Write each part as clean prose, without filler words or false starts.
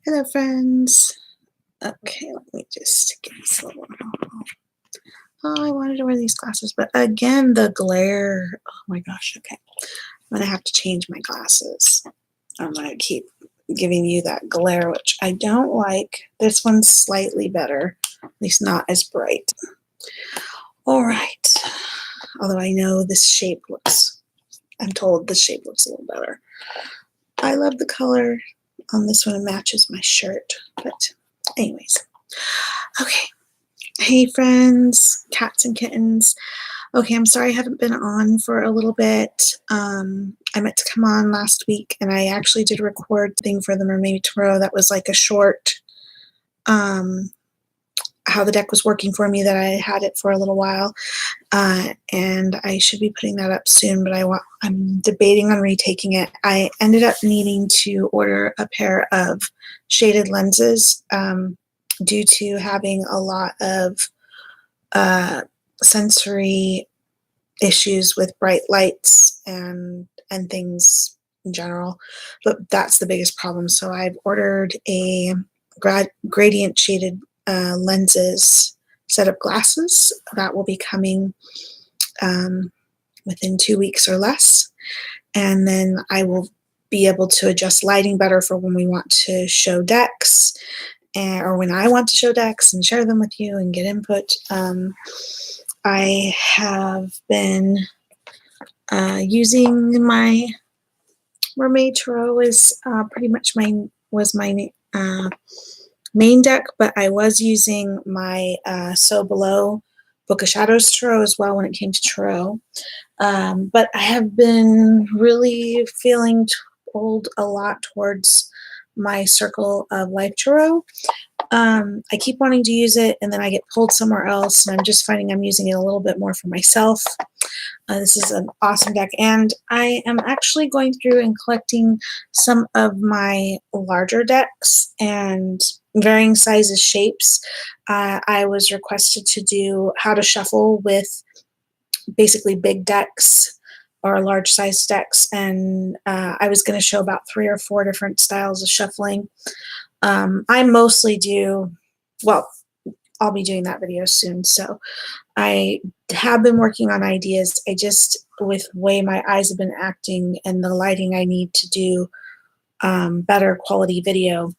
Hello, friends. Okay, let me just get this little. Oh, I wanted to wear these glasses, but again, the glare. Oh my gosh. Okay, I'm gonna have to change my glasses. I'm gonna keep giving you that glare, which I don't like. This one's slightly better, at least not as bright. All right. Although I know this shape looks. I'm told this shape looks a little better. I love the color on this one. It matches my shirt, but anyways. Okay. Hey friends, cats and kittens. Okay, I'm sorry I haven't been on for a little bit. I meant to come on last week and I actually did record thing for the Mermaid Tarot that was like a short how the deck was working for me that I had it for a little while. And I should be putting that up soon, but I'm debating on retaking it. I ended up needing to order a pair of shaded lenses due to having a lot of sensory issues with bright lights and things in general, but that's the biggest problem. So I've ordered a gradient shaded lenses set of glasses that will be coming within 2 weeks or less, and then I will be able to adjust lighting better for when we want to show decks or when I want to show decks and share them with you and get input. I have been using my Mermaid Tarot as pretty much my main deck, but I was using my So Below Book of Shadows Tarot as well when it came to Tarot. But I have been really feeling pulled a lot towards my Circle of Life Tarot. I keep wanting to use it and then I get pulled somewhere else, and I'm just finding I'm using it a little bit more for myself. This is an awesome deck, and I am actually going through and collecting some of my larger decks and varying sizes, shapes. I was requested to do how to shuffle with basically big decks or large size decks, and I was going to show about 3 or 4 different styles of shuffling. I mostly do, well, I'll be doing that video soon. So I have been working on ideas. I just, with the way my eyes have been acting and the lighting, I need to do better quality video.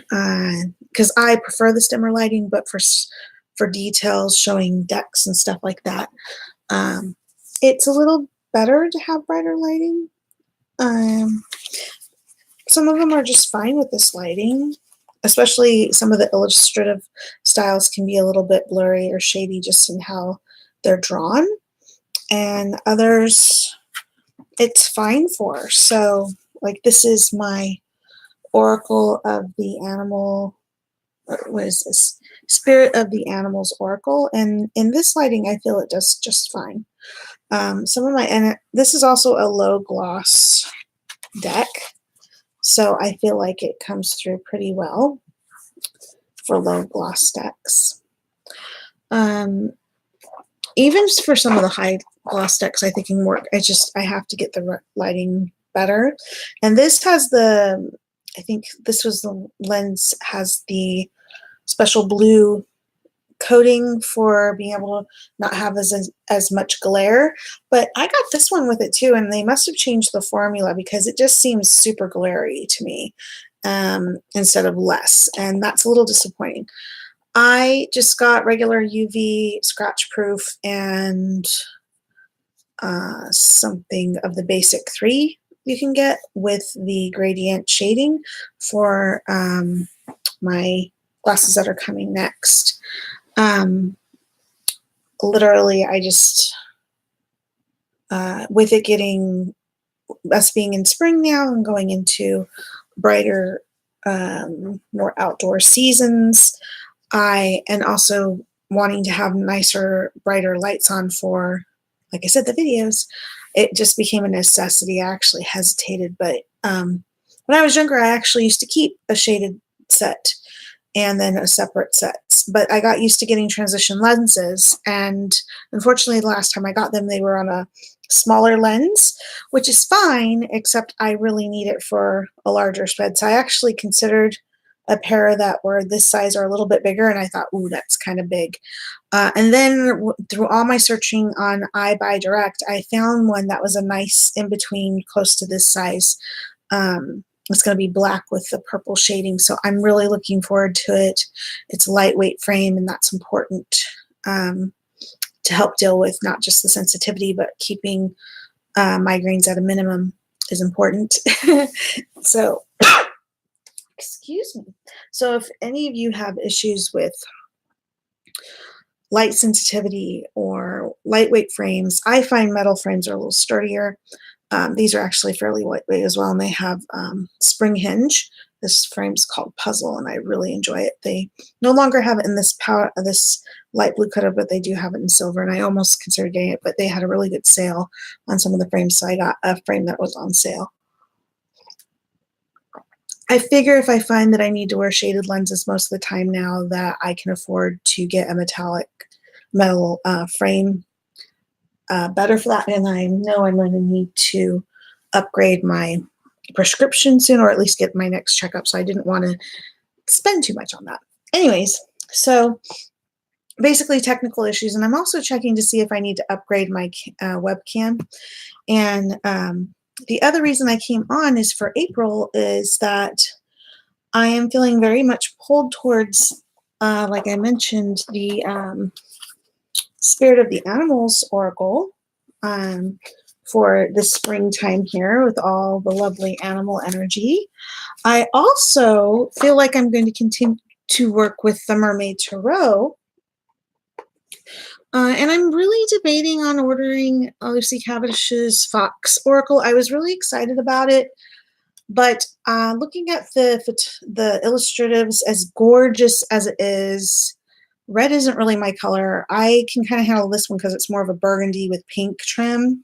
Because I prefer the dimmer lighting, but for details, showing decks and stuff like that, it's a little better to have brighter lighting. Some of them are just fine with this lighting, especially some of the illustrative styles can be a little bit blurry or shady just in how they're drawn, and others it's fine for. So like this is my Oracle of the Animal, what is this? Spirit of the Animals Oracle, and in this lighting I feel it does just fine. Some of my, and this is also a low gloss deck, so I feel like it comes through pretty well for low gloss decks. Even for some of the high gloss decks, I think it can work. I have to get the lighting better. And this has the, I think this was the lens, has the special blue coating for being able to not have as much glare, but I got this one with it too, and they must have changed the formula because it just seems super glary to me instead of less, and that's a little disappointing. I just got regular UV scratch proof and something of the basic 3 you can get with the gradient shading for my glasses that are coming next. Literally, I just, with it getting, us being in spring now and going into brighter, more outdoor seasons, and also wanting to have nicer, brighter lights on for, like I said, the videos, it just became a necessity. I actually hesitated, but when I was younger, I actually used to keep a shaded set and then a separate set. But I got used to getting transition lenses, and unfortunately the last time I got them, they were on a smaller lens, which is fine, except I really need it for a larger spread. So I actually considered a pair that were this size or a little bit bigger, and I thought, ooh, that's kind of big. And then through all my searching on iBuyDirect, I found one that was a nice in between, close to this size. It's going to be black with the purple shading, so I'm really looking forward to it. It's a lightweight frame, and that's important to help deal with not just the sensitivity, but keeping migraines at a minimum is important. So, excuse me. So if any of you have issues with light sensitivity or lightweight frames, I find metal frames are a little sturdier. These are actually fairly lightweight as well, and they have spring hinge. This frame's called Puzzle, and I really enjoy it. They no longer have it in this light blue color, but they do have it in silver, and I almost considered getting it, but they had a really good sale on some of the frames, so I got a frame that was on sale. I figure if I find that I need to wear shaded lenses most of the time now, that I can afford to get a metal frame better for that, and I know I'm going to need to upgrade my prescription soon, or at least get my next checkup, so I didn't want to spend too much on that. Anyways, so basically technical issues, and I'm also checking to see if I need to upgrade my webcam. And the other reason I came on is for April is that I am feeling very much pulled towards, like I mentioned, the Spirit of the Animals Oracle for the springtime here with all the lovely animal energy. I also feel like I'm going to continue to work with the Mermaid Tarot. And I'm really debating on ordering Lucy Cavendish's Fox Oracle. I was really excited about it, but looking at the illustratives, as gorgeous as it is, red isn't really my color. I can kind of handle this one because it's more of a burgundy with pink trim.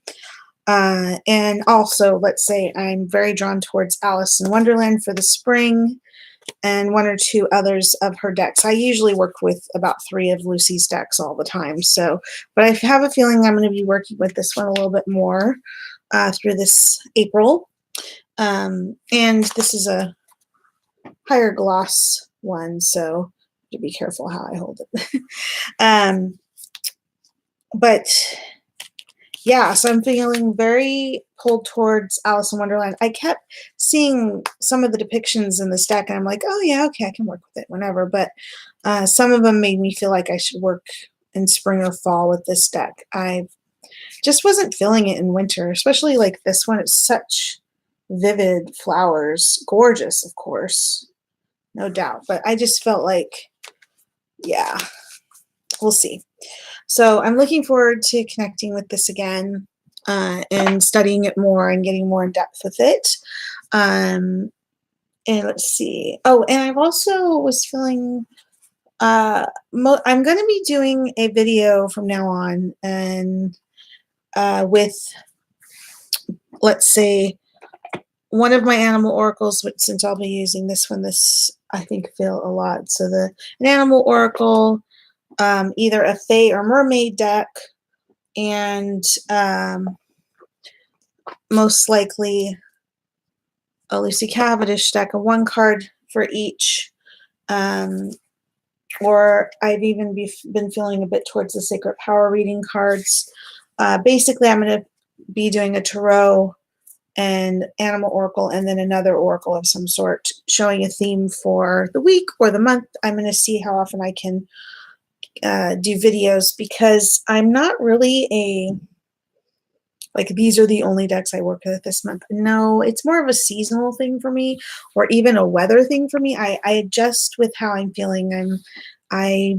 And also, let's say I'm very drawn towards Alice in Wonderland for the spring, and one or two others of her decks. I usually work with about 3 of Lucy's decks all the time. So, but I have a feeling I'm going to be working with this one a little bit more through this April. And this is a higher gloss one, so to be careful how I hold it. But yeah, so I'm feeling very pulled towards Alice in Wonderland. I kept seeing some of the depictions in this deck, and I'm like, oh yeah, okay, I can work with it whenever. But some of them made me feel like I should work in spring or fall with this deck. I just wasn't feeling it in winter, especially like this one. It's such vivid flowers, gorgeous, of course, no doubt. But I just felt like, yeah, we'll see. So I'm looking forward to connecting with this again and studying it more and getting more in depth with it. And let's see. Oh, and I've also was feeling I'm going to be doing a video from now on, and with, let's say, one of my animal oracles, which since I'll be using this one, this I think feel a lot. So an animal oracle, either a Fae or Mermaid deck, and most likely a Lucy Cavendish deck, a 1 card for each. Or I've even been feeling a bit towards the Sacred Power reading cards. Basically, I'm going to be doing a tarot and animal oracle, and then another oracle of some sort, showing a theme for the week or the month. I'm going to see how often I can do videos, because I'm not really like, these are the only decks I work with this month. No, it's more of a seasonal thing for me, or even a weather thing for me. I adjust with how I'm feeling. I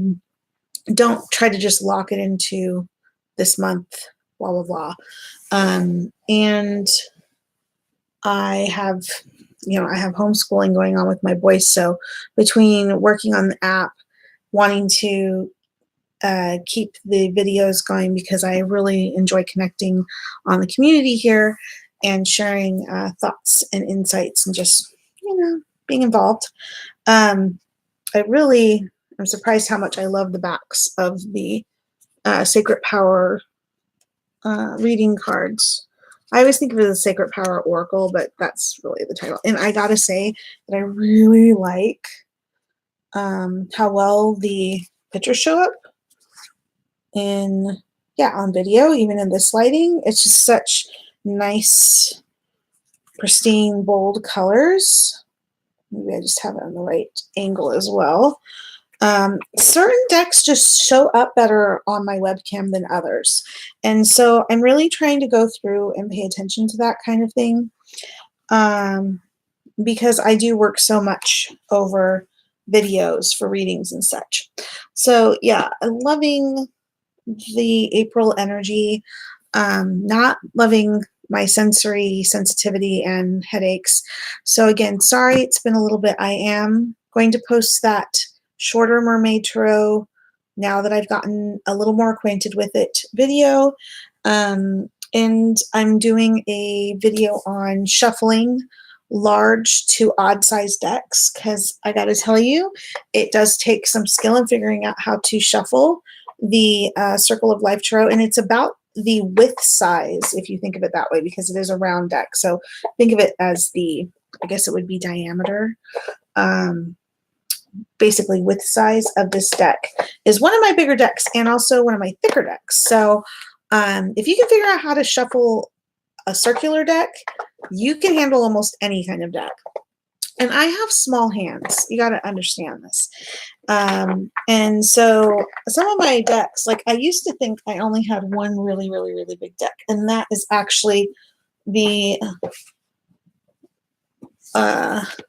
don't try to just lock it into this month, blah, blah, blah. And I have homeschooling going on with my boys. So between working on the app, wanting to keep the videos going, because I really enjoy connecting on the community here and sharing thoughts and insights and just, being involved. I'm surprised how much I love the backs of the Sacred Power reading cards. I always think of it as Sacred Power Oracle, but that's really the title. And I gotta say that I really like how well the pictures show up in, yeah, on video, even in this lighting. It's just such nice, pristine, bold colors. Maybe I just have it on the right angle as well. Certain decks just show up better on my webcam than others. And so I'm really trying to go through and pay attention to that kind of thing, because I do work so much over videos for readings and such. So yeah, I'm loving the April energy, not loving my sensory sensitivity and headaches. So again, sorry it's been a little bit. I am going to post that shorter Mermaid Tarot now that I've gotten a little more acquainted with it video. And I'm doing a video on shuffling large to odd size decks, because I got to tell you, it does take some skill in figuring out how to shuffle the Circle of Life Tarot, and it's about the width size, if you think of it that way, because it is a round deck. So think of it as the, I guess it would be diameter. Basically width size of this deck is one of my bigger decks and also one of my thicker decks. So if you can figure out how to shuffle a circular deck, you can handle almost any kind of deck. And I have small hands. You got to understand this. And so some of my decks, like I used to think I only had one really, really, really big deck, and that is actually the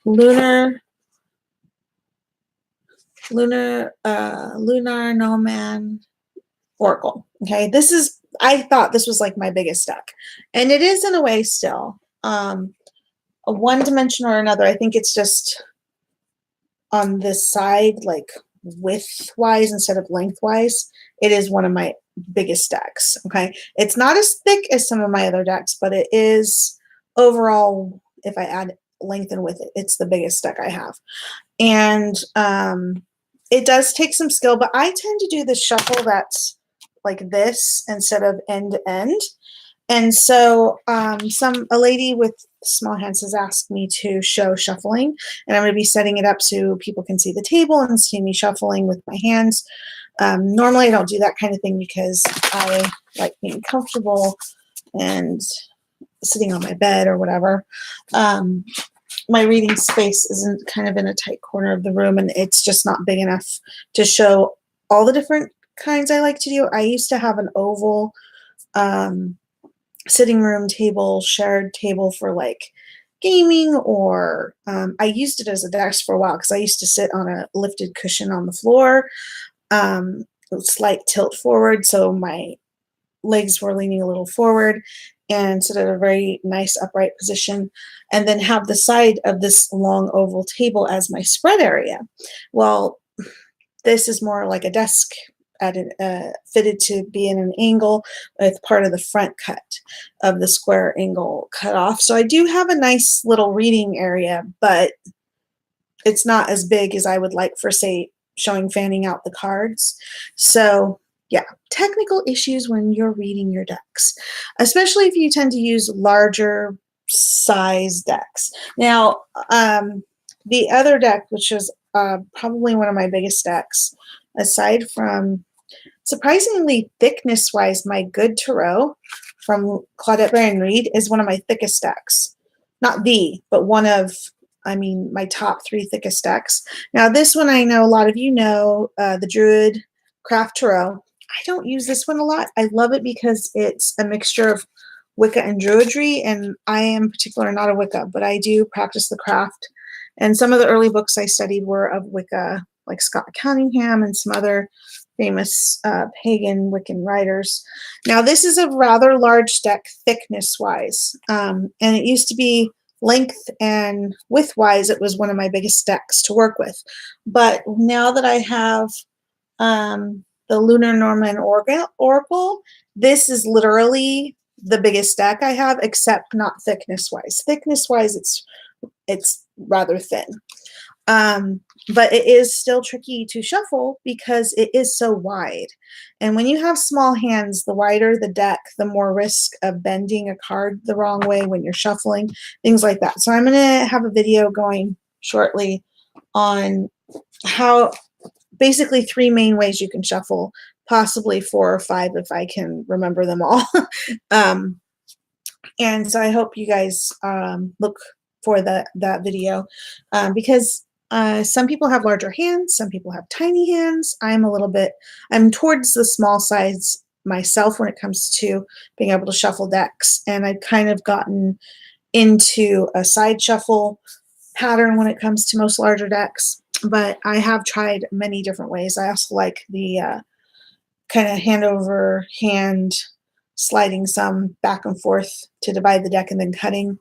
Lunar Nomad Oracle. Okay, this is, I thought this was like my biggest deck, and it is in a way still. A one dimension or another, I think it's just on this side, like width-wise instead of lengthwise. It is one of my biggest decks. Okay, it's not as thick as some of my other decks, but it is overall, if I add length and width, it's the biggest deck I have. And it does take some skill, but I tend to do the shuffle that's like this instead of end to end. And so a lady with small hands has asked me to show shuffling, and I'm going to be setting it up so people can see the table and see me shuffling with my hands. Normally I don't do that kind of thing because I like being comfortable and sitting on my bed or whatever. My reading space isn't kind of in a tight corner of the room, and it's just not big enough to show all the different kinds I like to do. I used to have an oval sitting room table, shared table for like gaming, or I used it as a desk for a while because I used to sit on a lifted cushion on the floor, slight tilt forward, so my legs were leaning a little forward, and sit at a very nice upright position, and then have the side of this long oval table as my spread area. Well, this is more like a desk fitted to be in an angle with part of the front cut of the square angle cut off. So I do have a nice little reading area, but it's not as big as I would like for, say, showing fanning out the cards. So yeah, technical issues when you're reading your decks, especially if you tend to use larger size decks. Now, the other deck, which is probably one of my biggest decks, aside from, surprisingly, thickness-wise, my Good Tarot from Claudette Baron Reed is one of my thickest decks. Not the, but one of, I mean, my top 3 thickest decks. Now, this one I know a lot of you know, the Druid Craft Tarot. I don't use this one a lot. I love it because it's a mixture of Wicca and Druidry, and I am particular not a Wicca, but I do practice the craft. And some of the early books I studied were of Wicca, like Scott Cunningham and some other famous pagan Wiccan writers. Now, this is a rather large deck thickness-wise, and it used to be length and width-wise, it was one of my biggest decks to work with. But now that I have the Lunar Norman Oracle, this is literally the biggest deck I have, except not thickness-wise. Thickness-wise, it's rather thin. But it is still tricky to shuffle because it is so wide. And when you have small hands, the wider the deck, the more risk of bending a card the wrong way when you're shuffling, things like that. So I'm going to have a video going shortly on how basically 3 main ways you can shuffle, possibly 4 or 5 if I can remember them all. And so I hope you guys look for that video because some people have larger hands, some people have tiny hands. I'm towards the small size myself when it comes to being able to shuffle decks, and I've kind of gotten into a side shuffle pattern when it comes to most larger decks, but I have tried many different ways. I also like the kind of hand over hand sliding some back and forth to divide the deck and then cutting.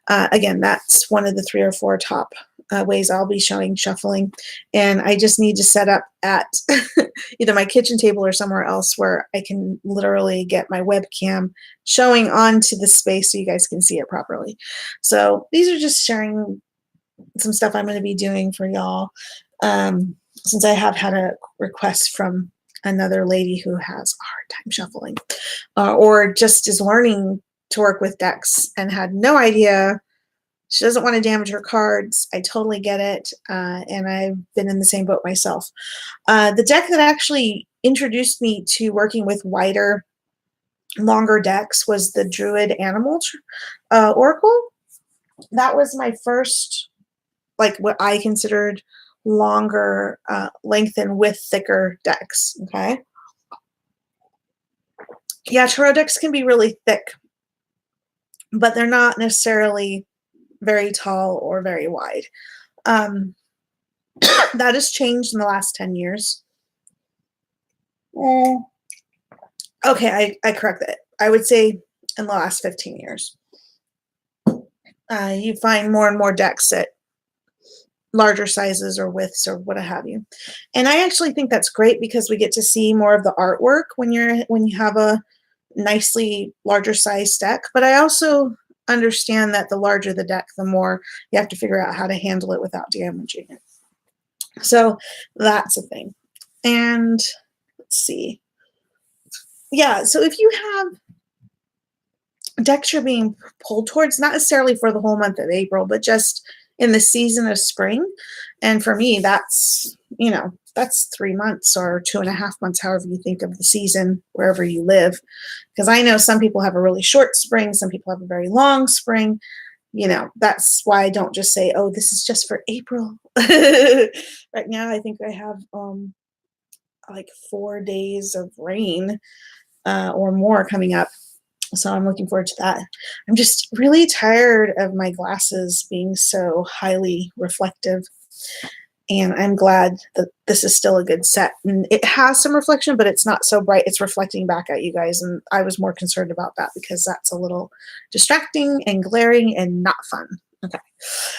Again, that's one of the 3 or 4 top ways I'll be showing shuffling. And I just need to set up at either my kitchen table or somewhere else where I can literally get my webcam showing onto the space so you guys can see it properly. So these are just sharing some stuff I'm going to be doing for y'all, since I have had a request from another lady who has a hard time shuffling or just is learning to work with decks and had no idea. She doesn't want to damage her cards. I totally get it, and I've been in the same boat myself. The deck that actually introduced me to working with wider, longer decks was the Druid Animal Oracle. That was my first, like, what I considered longer, length and width, thicker decks. Okay. Yeah, tarot decks can be really thick, but they're not necessarily very tall or very wide. That has changed in the last 10 years. Okay, I correct that. I would say in the last 15 years. You find more and more decks at larger sizes or widths or what have you. And I actually think that's great because we get to see more of the artwork when you have a nicely larger size deck. But I also understand that the larger the deck, the more you have to figure out how to handle it without damaging it. So that's a thing. And let's see. Yeah, so if you have decks you're being pulled towards, not necessarily for the whole month of April, but just in the season of spring. And for me, that's 3 months or 2.5 months, however you think of the season, wherever you live. Because I know some people have a really short spring, some people have a very long spring. That's why I don't just say, oh, this is just for April. Right now, I think I have like 4 days of rain or more coming up. So I'm looking forward to that. I'm just really tired of my glasses being so highly reflective. And I'm glad that this is still a good set. And it has some reflection, but it's not so bright. It's reflecting back at you guys. And I was more concerned about that because that's a little distracting and glaring and not fun. Okay.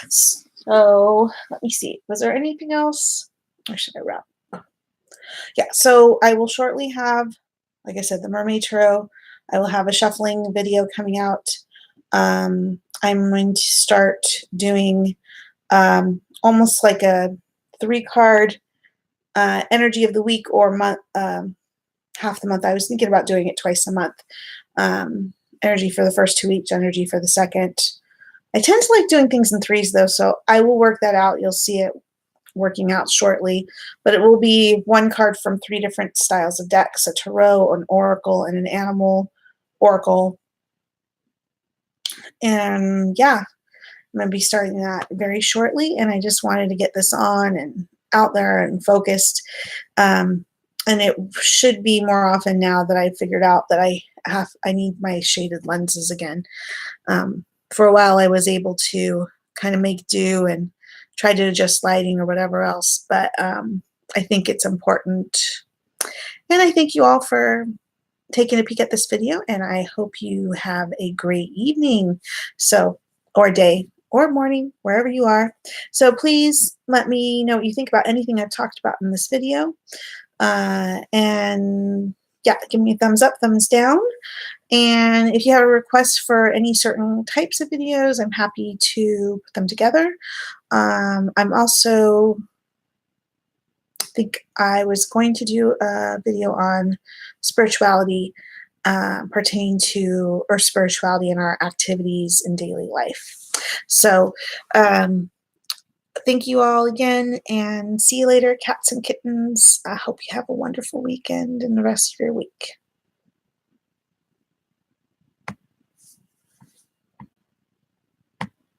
So let me see. Was there anything else? Or should I wrap? Yeah. So I will shortly have, like I said, the Mermaid Tarot. I will have a shuffling video coming out. I'm going to start doing almost like a 3-card energy of the week or month, half the month. I was thinking about doing it twice a month. Energy for the first 2 weeks, energy for the second. I tend to like doing things in 3s though, so I will work that out. You'll see it working out shortly, but it will be 1 card from 3 different styles of decks: a tarot, an oracle, and an animal oracle. And yeah, I'm going to be starting that very shortly, and I just wanted to get this on and out there and focused. And it should be more often now that I figured out that I need my shaded lenses again. For a while I was able to kind of make do and try to adjust lighting or whatever else, but I think it's important. And I thank you all for taking a peek at this video, and I hope you have a great evening, or day, or morning, wherever you are. So please let me know what you think about anything I've talked about in this video. And yeah, give me a thumbs up, thumbs down. And if you have a request for any certain types of videos, I'm happy to put them together. I'm also think I was going to do a video on spirituality pertaining to or spirituality in our activities in daily life. So um, thank you all again and see you later, cats and kittens. I hope you have a wonderful weekend and the rest of your week.